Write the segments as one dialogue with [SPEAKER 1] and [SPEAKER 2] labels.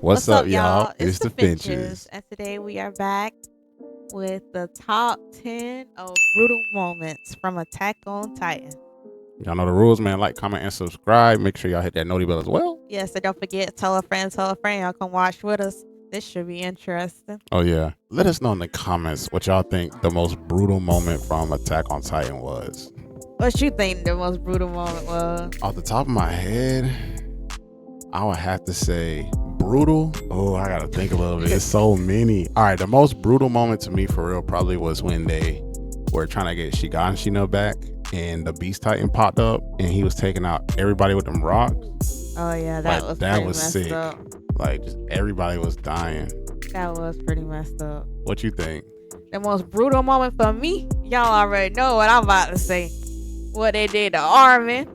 [SPEAKER 1] What's up, y'all? It's the Finches.
[SPEAKER 2] And today we are back with the top 10 of brutal moments from Attack on Titan.
[SPEAKER 1] Y'all know the rules, man. Like, comment, and subscribe. Make sure y'all hit that noti bell as well.
[SPEAKER 2] Yes, and don't forget, tell a friend. Y'all come watch with us. This should be interesting.
[SPEAKER 1] Oh, yeah. Let us know in the comments what y'all think the most brutal moment from Attack on Titan was.
[SPEAKER 2] What you think the most brutal moment was?
[SPEAKER 1] Off the top of my head, I would have to say brutal. Oh, I gotta think a little bit. It's so many. All right, the most brutal moment to me for real probably was when they were trying to get Shiganshina back and the Beast Titan popped up and he was taking out everybody with them rocks.
[SPEAKER 2] Oh yeah, that was
[SPEAKER 1] sick.
[SPEAKER 2] Up.
[SPEAKER 1] Like, just everybody was dying.
[SPEAKER 2] That was pretty messed up.
[SPEAKER 1] What you think?
[SPEAKER 2] The most brutal moment for me, y'all already know what I'm about to say. What they did to Armin.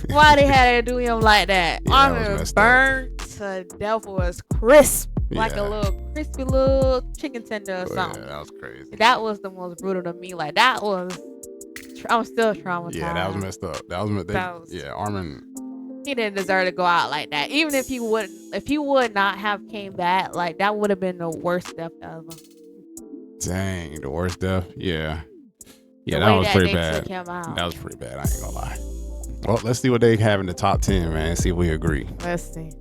[SPEAKER 2] Why they had to do him like that?
[SPEAKER 1] Yeah,
[SPEAKER 2] Armin was burned to death, was crisp, like a little crispy little chicken tender or something.
[SPEAKER 1] Yeah, that was crazy.
[SPEAKER 2] That was the most brutal to me. Like that was, I'm still traumatized.
[SPEAKER 1] Yeah, that was messed up. Yeah, Armin.
[SPEAKER 2] He didn't deserve to go out like that. Even if he would not have came back, like that would have been the worst death ever.
[SPEAKER 1] Dang, the worst death. Yeah, that was pretty bad. That was pretty bad. I ain't gonna lie. Well, let's see what they have in the top 10, man. See if we agree.
[SPEAKER 2] Let's see.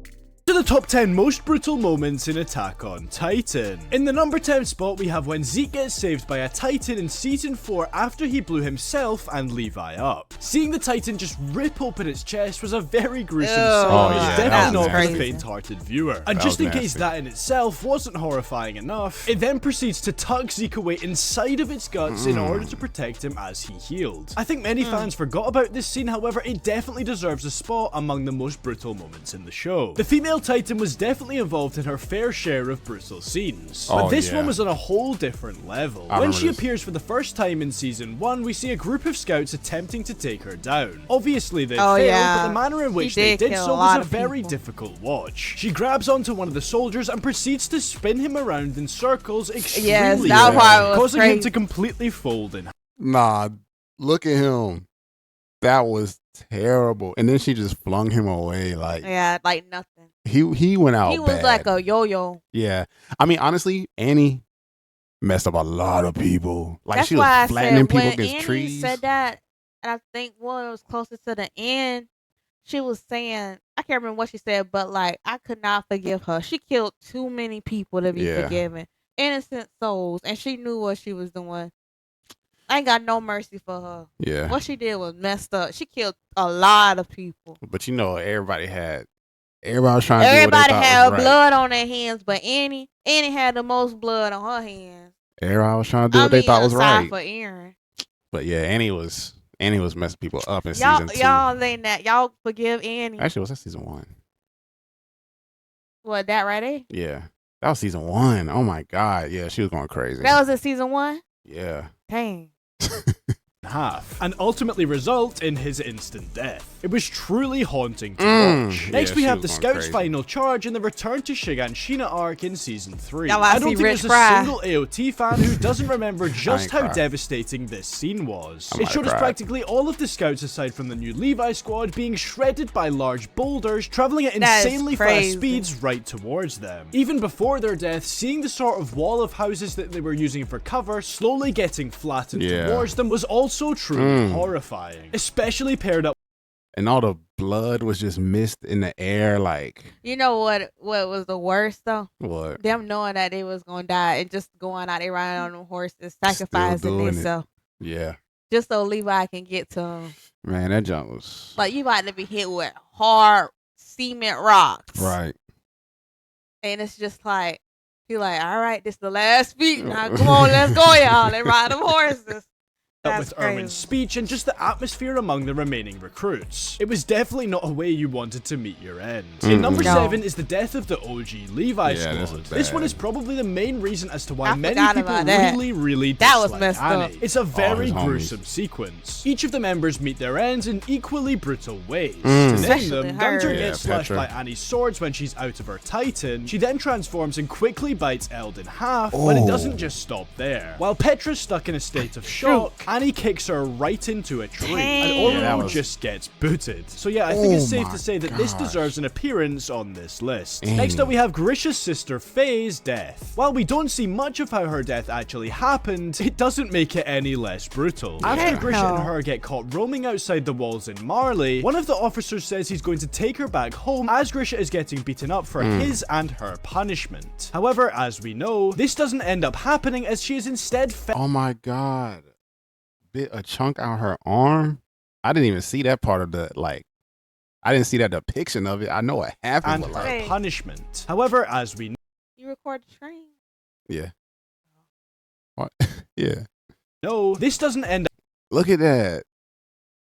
[SPEAKER 3] To the top 10 most brutal moments in Attack on Titan. In the number 10 spot, we have when Zeke gets saved by a Titan in Season 4 after he blew himself and Levi up. Seeing the Titan just rip open its chest was a very gruesome sight. It was definitely not for the faint-hearted viewer. And just in case that in itself wasn't horrifying enough, it then proceeds to tuck Zeke away inside of its guts in order to protect him as he healed. I think many fans forgot about this scene, however, it definitely deserves a spot among the most brutal moments in the show. The female Titan was definitely involved in her fair share of brutal scenes, but this one was on a whole different level. When she appears for the first time in Season 1, we see a group of scouts attempting to take her down. Obviously they failed, but the manner in which they did so was a very difficult watch. She grabs onto one of the soldiers and proceeds to spin him around in circles extremely causing him to completely fold in.
[SPEAKER 1] Nah, look at him. That was terrible. And then she just flung him away like
[SPEAKER 2] nothing.
[SPEAKER 1] He went out.
[SPEAKER 2] He was like a yo-yo.
[SPEAKER 1] Yeah. I mean, honestly, Annie messed up a lot of people. Like,
[SPEAKER 2] that's
[SPEAKER 1] she was flattening people against
[SPEAKER 2] Annie
[SPEAKER 1] trees.
[SPEAKER 2] Said that, and I think when it was closer to the end, she was saying, I can't remember what she said, but like, I could not forgive her. She killed too many people to be forgiven. Innocent souls, and she knew what she was doing. I ain't got no mercy for her.
[SPEAKER 1] Yeah.
[SPEAKER 2] What she did was messed up. She killed a lot of people.
[SPEAKER 1] But you know, everybody was trying to do
[SPEAKER 2] Everybody had blood on their hands, but Annie had the most blood on her hands.
[SPEAKER 1] Everybody was trying to do what they thought was right.
[SPEAKER 2] For Eren.
[SPEAKER 1] But yeah, Annie was messing people up in Season 2.
[SPEAKER 2] Y'all forgive Annie.
[SPEAKER 1] Actually, was that Season 1?
[SPEAKER 2] What, that right there?
[SPEAKER 1] Yeah. That was Season 1. Oh my God. Yeah, she was going crazy.
[SPEAKER 2] That was in Season 1?
[SPEAKER 1] Yeah.
[SPEAKER 2] Dang.
[SPEAKER 3] And ultimately result in his instant death. It was truly haunting to watch. Next we have the Scouts' final charge and the return to Shiganshina arc in Season 3. I don't think there's a single AOT fan who doesn't remember just how devastating this scene was. It showed us practically all of the Scouts aside from the new Levi Squad being shredded by large boulders, traveling at insanely fast speeds right towards them. Even before their death, seeing the sort of wall of houses that they were using for cover slowly getting flattened towards them was also truly horrifying, especially paired up.
[SPEAKER 1] And all the blood was just mist in the air, like.
[SPEAKER 2] You know what was the worst though?
[SPEAKER 1] What?
[SPEAKER 2] Them knowing that they was gonna die and just going out there riding on them horses, sacrificing themselves.
[SPEAKER 1] Yeah.
[SPEAKER 2] Just so Levi can get to him.
[SPEAKER 1] Man, that jump was.
[SPEAKER 2] Like, you about to be hit with hard cement rocks.
[SPEAKER 1] Right.
[SPEAKER 2] And it's just like, you're like, all right, this is the last beat. Now come on, let's go, y'all. And ride them horses.
[SPEAKER 3] With Erwin's speech and just the atmosphere among the remaining recruits. It was definitely not a way you wanted to meet your end. In number 7 is the death of the OG Levi Squad. This one is probably the main reason as to why many people really dislike Annie. It's a very gruesome sequence. Each of the members meet their ends in equally brutal ways. To name them, Gunter gets slashed by Annie's swords when she's out of her Titan. She then transforms and quickly bites Eld in half, but it doesn't just stop there. While Petra's stuck in a state of shock, and he kicks her right into a tree.
[SPEAKER 2] Damn.
[SPEAKER 3] And Oro just gets booted. So yeah, I think it's safe to say that this deserves an appearance on this list. Next up, we have Grisha's sister Faye's death. While we don't see much of how her death actually happened, it doesn't make it any less brutal. After Grisha and her get caught roaming outside the walls in Marley, one of the officers says he's going to take her back home as Grisha is getting beaten up for his and her punishment. However, as we know, this doesn't end up happening as she is instead
[SPEAKER 1] oh my god. Bit a chunk out her arm? I didn't even see that part of the, like, I didn't see that depiction of it. I know what happened.
[SPEAKER 3] And her punishment. However, as we know,
[SPEAKER 2] you record the train.
[SPEAKER 1] Yeah. What? Yeah.
[SPEAKER 3] No, this doesn't end up.
[SPEAKER 1] Look at that.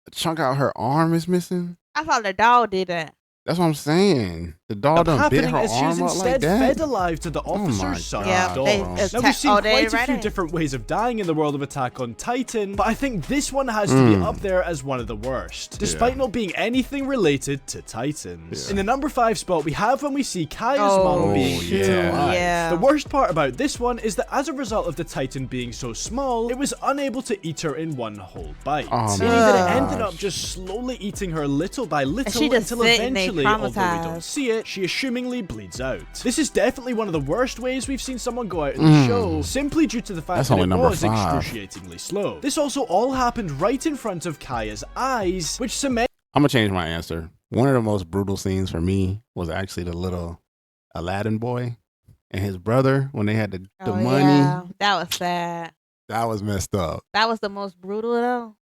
[SPEAKER 1] A chunk out her arm is missing.
[SPEAKER 2] I thought the dog did that.
[SPEAKER 1] That's what I'm saying. The dog done bit her
[SPEAKER 3] as she was
[SPEAKER 1] arm up
[SPEAKER 3] instead
[SPEAKER 1] like that.
[SPEAKER 3] fed alive to the officer's son's dog. Now we've seen quite a few different ways of dying in the world of Attack on Titan, but I think this one has to be up there as one of the worst, despite not being anything related to Titans. In the number 5 spot, we have when we see Kaya's mom being eaten alive. The worst part about this one is that as a result of the Titan being so small, it was unable to eat her in one whole bite, meaning that it ended up just slowly eating her little by little until eventually, although we don't see it, she assumingly bleeds out. This is definitely one of the worst ways we've seen someone go out in the show, simply due to the fact that it was excruciatingly slow. This also all happened right in front of Kaya's eyes, which cements.
[SPEAKER 1] I'm gonna change my answer. One of the most brutal scenes for me was actually the little Aladdin boy and his brother when they had the money.
[SPEAKER 2] Yeah. That was sad.
[SPEAKER 1] That was messed up.
[SPEAKER 2] That was the most brutal though.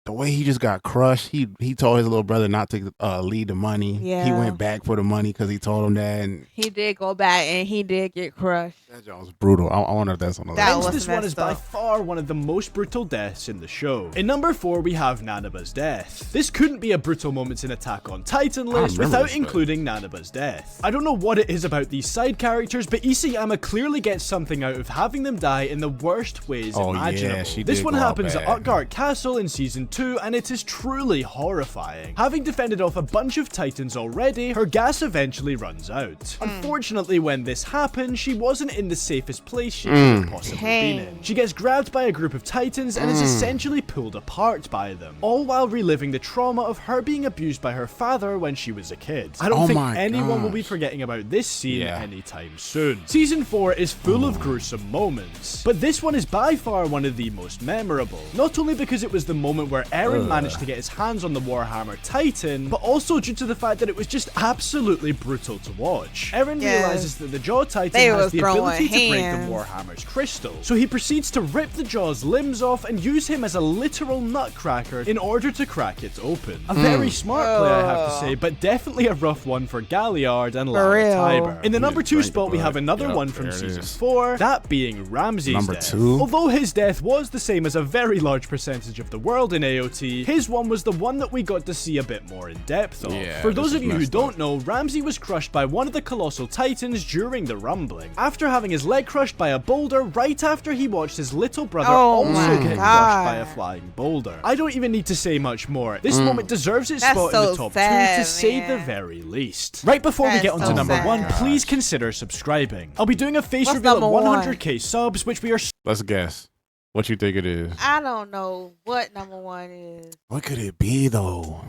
[SPEAKER 1] The way he just got crushed, he told his little brother not to lead the money.
[SPEAKER 2] Yeah.
[SPEAKER 1] He went back for the money because he told him that. And
[SPEAKER 2] he did go back and he did get crushed.
[SPEAKER 1] That job was brutal. I wonder if that's on the list.
[SPEAKER 3] This one is by far one of the most brutal deaths in the show. In number 4, we have Nanabas Death. This couldn't be a brutal moments in Attack on Titan list without including Nanabas Death. I don't know what it is about these side characters, but Isayama clearly gets something out of having them die in the worst ways imaginable.
[SPEAKER 1] Yeah,
[SPEAKER 3] this one happens at Utgard Castle in Season 2, and it is truly horrifying. Having defended off a bunch of Titans already, her gas eventually runs out. Unfortunately, when this happened, she wasn't in the safest place she could have possibly been in. She gets grabbed by a group of Titans and is essentially pulled apart by them, all while reliving the trauma of her being abused by her father when she was a kid. I don't think anyone will be forgetting about this scene anytime soon. Season 4 is full of gruesome moments, but this one is by far one of the most memorable. Not only because it was the moment where Eren managed to get his hands on the Warhammer Titan, but also due to the fact that it was just absolutely brutal to watch. Eren realizes that the Jaw Titan has the ability to break the Warhammer's crystal, so he proceeds to rip the Jaw's limbs off and use him as a literal nutcracker in order to crack it open. A very smart play, I have to say, but definitely a rough one for Galliard and Lara Tiber. In the number 2 spot, we have another one from Season 4, that being Ramsey's death. Although his death was the same as a very large percentage of the world in AOT, his one was the one that we got to see a bit more in depth of. For those of you who don't know, Ramsey was crushed by one of the Colossal Titans during the rumbling, after having his leg crushed by a boulder right after he watched his little brother also get crushed by a flying boulder. I don't even need to say much more. This moment deserves its spot in the top 2 to say the very least. Right before we get on to number 1, please consider subscribing. I'll be doing a face reveal at 100k subs, which we are...
[SPEAKER 1] Let's guess. What you think it is?
[SPEAKER 2] I don't know what number 1 is.
[SPEAKER 1] What could it be though?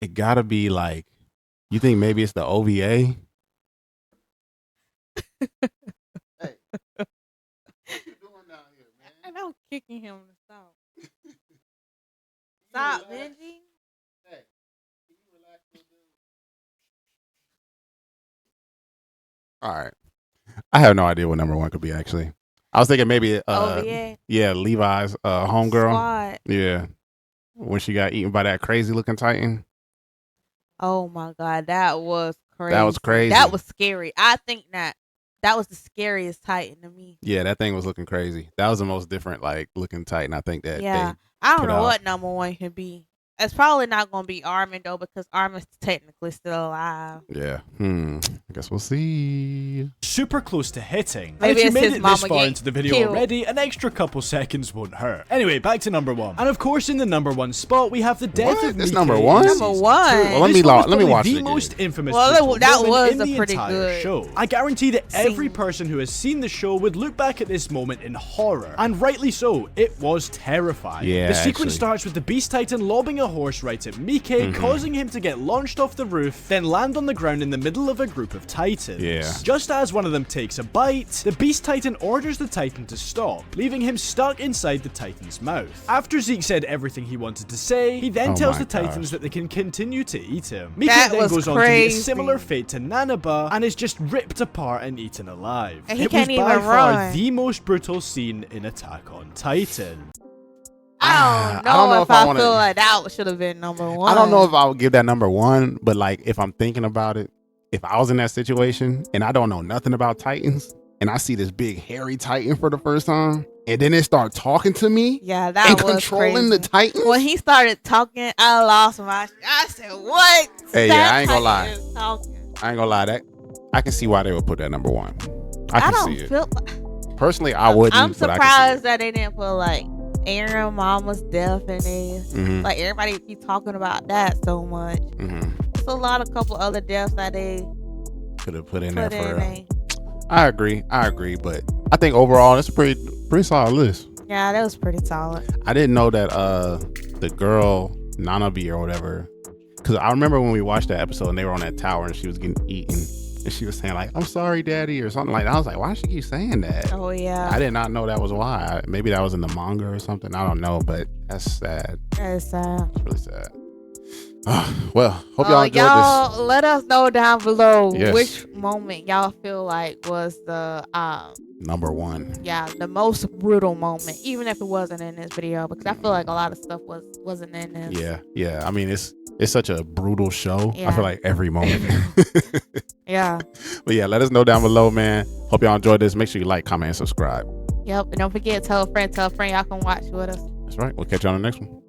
[SPEAKER 1] It gotta be like, you think maybe it's the OVA?
[SPEAKER 2] And I'm kicking him to stop. Stop, Benji.
[SPEAKER 1] All right. I have no idea what number 1 could be actually. I was thinking maybe
[SPEAKER 2] OVA.
[SPEAKER 1] Yeah, Levi's homegirl.
[SPEAKER 2] Squad.
[SPEAKER 1] Yeah. When she got eaten by that crazy looking Titan.
[SPEAKER 2] Oh my god, that was crazy.
[SPEAKER 1] That was crazy.
[SPEAKER 2] That was scary. I think that was the scariest Titan to me.
[SPEAKER 1] Yeah, that thing was looking crazy. That was the most different like looking Titan I think that
[SPEAKER 2] I don't know what number 1 could be. It's probably not going to be Armin though, because Armin's technically still alive.
[SPEAKER 1] Yeah. I guess we'll see.
[SPEAKER 3] Super close to hitting.
[SPEAKER 2] Maybe
[SPEAKER 3] And if you
[SPEAKER 2] it's
[SPEAKER 3] made
[SPEAKER 2] his
[SPEAKER 3] it this
[SPEAKER 2] mama
[SPEAKER 3] far
[SPEAKER 2] getting
[SPEAKER 3] into the video
[SPEAKER 2] killed.
[SPEAKER 3] already, an extra couple seconds won't hurt. Anyway, back to number 1. And of course, in the number 1 spot, we have the death of
[SPEAKER 1] It's
[SPEAKER 3] Mik.
[SPEAKER 1] number 1?
[SPEAKER 2] Number 1.
[SPEAKER 1] Well, let
[SPEAKER 3] This
[SPEAKER 1] me
[SPEAKER 3] one was
[SPEAKER 1] watch
[SPEAKER 3] probably
[SPEAKER 1] it
[SPEAKER 3] the
[SPEAKER 1] again.
[SPEAKER 3] most infamous
[SPEAKER 2] Well,
[SPEAKER 3] brutal
[SPEAKER 2] that
[SPEAKER 3] moment
[SPEAKER 2] was
[SPEAKER 3] in
[SPEAKER 2] a
[SPEAKER 3] the
[SPEAKER 2] pretty
[SPEAKER 3] entire
[SPEAKER 2] good
[SPEAKER 3] show. I guarantee that every
[SPEAKER 2] scene.
[SPEAKER 3] person who has seen the show would look back at this moment in horror, and rightly so. It was terrifying.
[SPEAKER 1] Yeah,
[SPEAKER 3] the sequence
[SPEAKER 1] actually.
[SPEAKER 3] starts with the Beast Titan lobbing a horse right at Mik, causing him to get launched off the roof, then land on the ground in the middle of a group of Titans.
[SPEAKER 1] Yeah.
[SPEAKER 3] Just as one of them takes a bite, the Beast Titan orders the Titan to stop, leaving him stuck inside the Titan's mouth. After Zeke said everything he wanted to say, he then tells the Titans that they can continue to eat him. Mik
[SPEAKER 2] That
[SPEAKER 3] then
[SPEAKER 2] was
[SPEAKER 3] goes on to meet a
[SPEAKER 2] crazy.
[SPEAKER 3] similar fate to Nanaba and is just ripped apart and eaten alive.
[SPEAKER 2] And he
[SPEAKER 3] it
[SPEAKER 2] can't
[SPEAKER 3] was by
[SPEAKER 2] even
[SPEAKER 3] far
[SPEAKER 2] run.
[SPEAKER 3] the most brutal scene in Attack on Titan.
[SPEAKER 2] I don't know if I feel like that should have been number 1.
[SPEAKER 1] I don't know if I would give that number 1, but like if I'm thinking about it, if I was in that situation and I don't know nothing about Titans and I see this big hairy Titan for the first time and then it start talking to me,
[SPEAKER 2] yeah, that
[SPEAKER 1] and
[SPEAKER 2] was
[SPEAKER 1] controlling
[SPEAKER 2] crazy.
[SPEAKER 1] the Titans.
[SPEAKER 2] When he started talking, I lost my. I said, "What?"
[SPEAKER 1] Hey,
[SPEAKER 2] That
[SPEAKER 1] yeah, I ain't gonna
[SPEAKER 2] Titan
[SPEAKER 1] lie.
[SPEAKER 2] is talking.
[SPEAKER 1] I ain't gonna lie, that I can see why they would put that number 1. I can
[SPEAKER 2] don't
[SPEAKER 1] see it.
[SPEAKER 2] feel.
[SPEAKER 1] Personally, I wouldn't.
[SPEAKER 2] I'm
[SPEAKER 1] but I can
[SPEAKER 2] surprised
[SPEAKER 1] see
[SPEAKER 2] that they didn't put like Aaron Mama's death in there.
[SPEAKER 1] it. Mhm,
[SPEAKER 2] Like everybody keep talking about that so much.
[SPEAKER 1] mhm.
[SPEAKER 2] There's a lot of couple other deaths that they
[SPEAKER 1] Could have put in there
[SPEAKER 2] put
[SPEAKER 1] for
[SPEAKER 2] in
[SPEAKER 1] real.
[SPEAKER 2] there.
[SPEAKER 1] I agree, but I think overall it's a pretty solid list.
[SPEAKER 2] Yeah, that was pretty solid.
[SPEAKER 1] I didn't know that the girl Nanabi or whatever, because I remember when we watched that episode and they were on that tower and she was getting eaten and she was saying like, "I'm sorry, Daddy," or something like that. I was like, why does she keep saying that?
[SPEAKER 2] Oh yeah,
[SPEAKER 1] I did not know that was why. Maybe that was in the manga or something. I don't know, but that's sad.
[SPEAKER 2] that's sad.
[SPEAKER 1] It's really sad. Well, hope y'all enjoyed
[SPEAKER 2] y'all let us know down below
[SPEAKER 1] Yes.
[SPEAKER 2] which moment y'all feel like was the
[SPEAKER 1] this number 1.
[SPEAKER 2] the most brutal moment, even if it wasn't in this video, because I feel like a lot of stuff wasn't in this.
[SPEAKER 1] Yeah. I mean, it's such a brutal show. I
[SPEAKER 2] Yeah.
[SPEAKER 1] feel like every moment.
[SPEAKER 2] Yeah.
[SPEAKER 1] But yeah, let us know down below, man. Hope y'all enjoyed this. Make sure you like, comment, and subscribe.
[SPEAKER 2] Yep. And don't forget, tell a friend. Y'all can watch with us.
[SPEAKER 1] That's right. We'll catch you on the next one.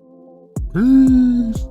[SPEAKER 1] Peace.